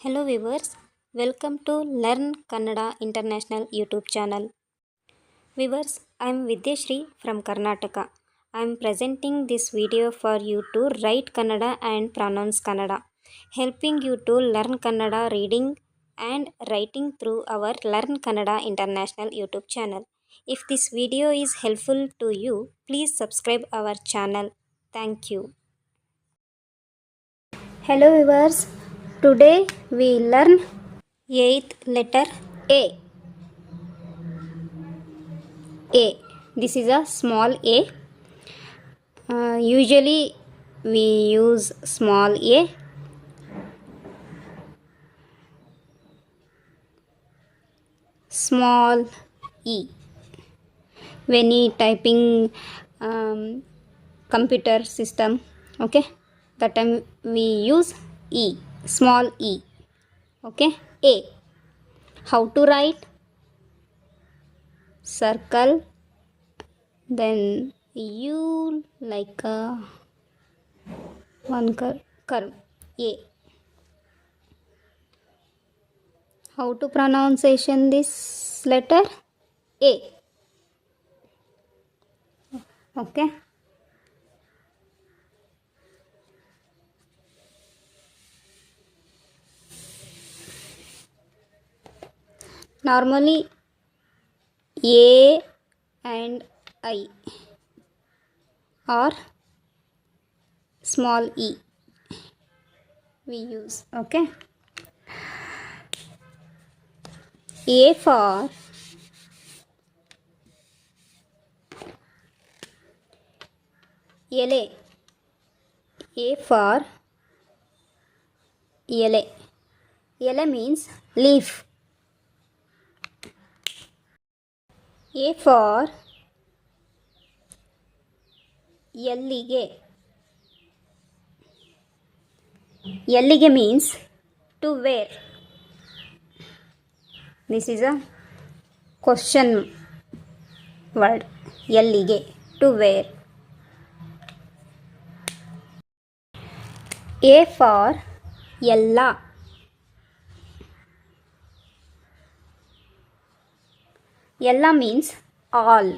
Hello viewers, welcome to Learn Kannada International YouTube channel. Viewers, I am Vidyashree from Karnataka. I am presenting this video for you to write Kannada and pronounce Kannada, helping you to learn Kannada reading and writing through our Learn Kannada International YouTube channel. If this video is helpful to you, please subscribe our channel. Thank you. Hello viewers, today we learn 8th letter A. A. This is a small a. Usually we use small a. Small e. When you typing computer system, okay, that time we use e. Small e. Okay. A. How to write? Circle, then U like a one curve. A. How to pronunciation this letter? A. Okay. Normally A and I or small e we use. Okay. A for ele. A for ele. Ele means leaf. A for ಎಲ್ಲಿಗೆ. ಎಲ್ಲಿಗೆ means to where. This is a question word. ಎಲ್ಲಿಗೆ, to where. A for ಎಲ್ಲ. ಎಲ್ಲ means all.